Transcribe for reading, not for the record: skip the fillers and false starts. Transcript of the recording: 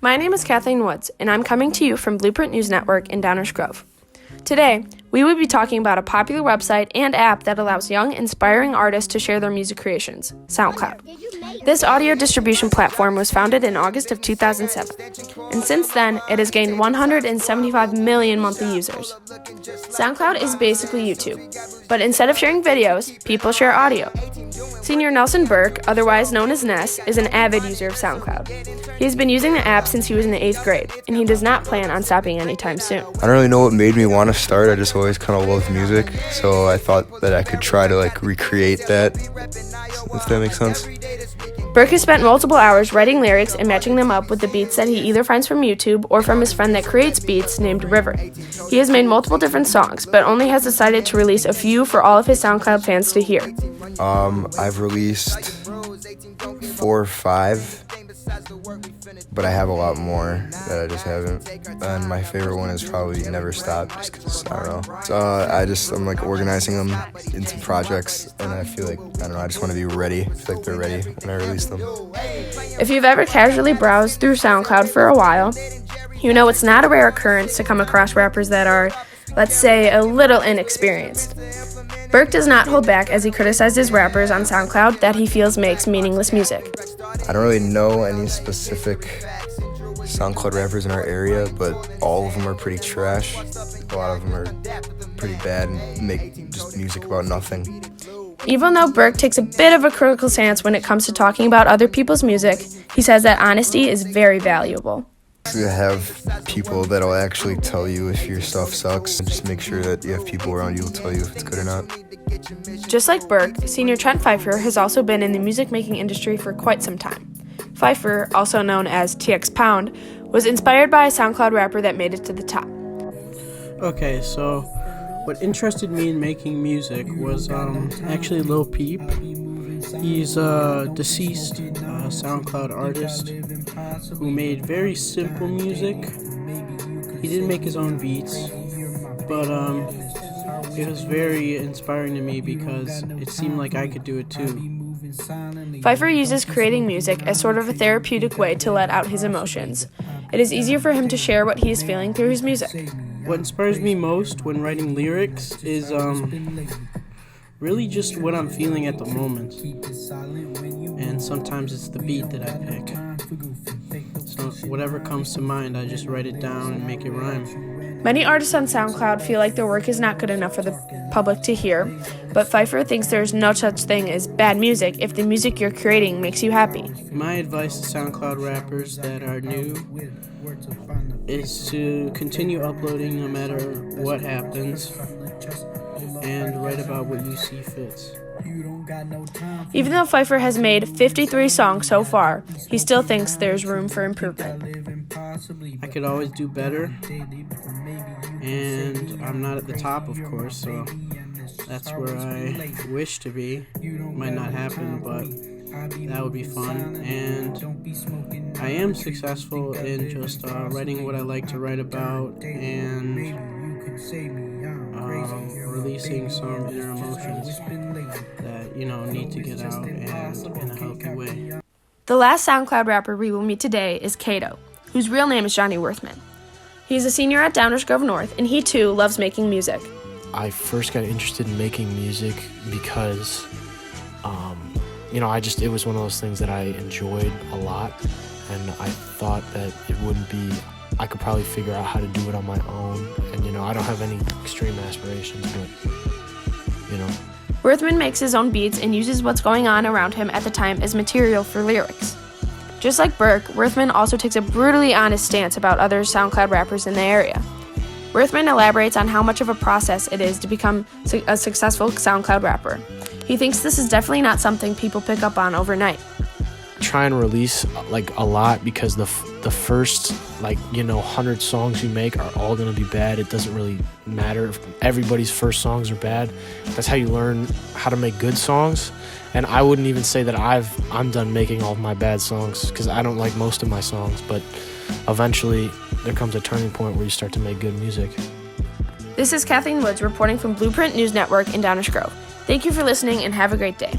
My name is Kathleen Woods, and I'm coming to you from Blueprint News Network in Downers Grove. Today, we will be talking about a popular website and app that allows young, inspiring artists to share their music creations, SoundCloud. This audio distribution platform was founded in August of 2007, and since then, it has gained 175 million monthly users. SoundCloud is basically YouTube, but instead of sharing videos, people share audio. Senior Nelson Burke, otherwise known as Ness, is an avid user of SoundCloud. He has been using the app since he was in the 8th grade, and he does not plan on stopping anytime soon. I don't really know what made me want to start. I just always kind of loved music, so I thought that I could try to recreate that, if that makes sense. Burke has spent multiple hours writing lyrics and matching them up with the beats that he either finds from YouTube or from his friend that creates beats named River. He has made multiple different songs, but only has decided to release a few for all of his SoundCloud fans to hear. I've released 4 or 5, but I have a lot more that I just haven't. And my favorite one is probably Never Stop, just because, I don't know. So I'm organizing them into projects, and I feel like, I just want to be ready. I feel like they're ready when I release them. If you've ever casually browsed through SoundCloud for a while, you know it's not a rare occurrence to come across rappers that are, let's say, a little inexperienced. Burke does not hold back as he criticizes rappers on SoundCloud that he feels makes meaningless music. I don't really know any specific SoundCloud rappers in our area, but all of them are pretty trash. A lot of them are pretty bad and make just music about nothing. Even though Burke takes a bit of a critical stance when it comes to talking about other people's music, he says that honesty is very valuable. To have people that'll actually tell you if your stuff sucks, and just make sure that you have people around you who'll tell you if it's good or not. Just like Burke, senior Trent Phifer has also been in the music-making industry for quite some time. Phifer, also known as TX Pound, was inspired by a SoundCloud rapper that made it to the top. Okay, so what interested me in making music was actually Lil Peep. He's a deceased SoundCloud artist who made very simple music. He didn't make his own beats, but it was very inspiring to me because it seemed like I could do it too. Phifer uses creating music as sort of a therapeutic way to let out his emotions. It is easier for him to share what he is feeling through his music. What inspires me most when writing lyrics is really just what I'm feeling at the moment. And sometimes it's the beat that I pick. So whatever comes to mind, I just write it down and make it rhyme. Many artists on SoundCloud feel like their work is not good enough for the public to hear, but Phifer thinks there is no such thing as bad music if the music you're creating makes you happy. My advice to SoundCloud rappers that are new is to continue uploading no matter what happens, and write about what you see fits. Even though Phifer has made 53 songs so far, he still thinks there's room for improvement. I could always do better, and I'm not at the top, of course, so that's where I wish to be. Might not happen, but that would be fun. And I am successful in just writing what I like to write about and releasing some inner emotions that, need to get out and in a healthy way. The last SoundCloud rapper we will meet today is Kato, whose real name is Johnny Werthman. He's a senior at Downers Grove North, and he too loves making music. I first got interested in making music because, it was one of those things that I enjoyed a lot, and I thought that I could probably figure out how to do it on my own, and I don't have any extreme aspirations, but Werthman makes his own beats and uses what's going on around him at the time as material for lyrics. Just like Burke, Werthman also takes a brutally honest stance about other SoundCloud rappers in the area. Werthman elaborates on how much of a process it is to become a successful SoundCloud rapper. He thinks this is definitely not something people pick up on overnight. Try and release a lot, because the first 100 songs you make are all going to be bad. It doesn't really matter if everybody's first songs are bad. That's how you learn how to make good songs. And I wouldn't even say that I'm done making all of my bad songs, because I don't like most of my songs, but eventually there comes a turning point where you start to make good music. This is Kathleen Woods reporting from Blueprint News Network in Downers Grove. Thank you for listening and have a great day.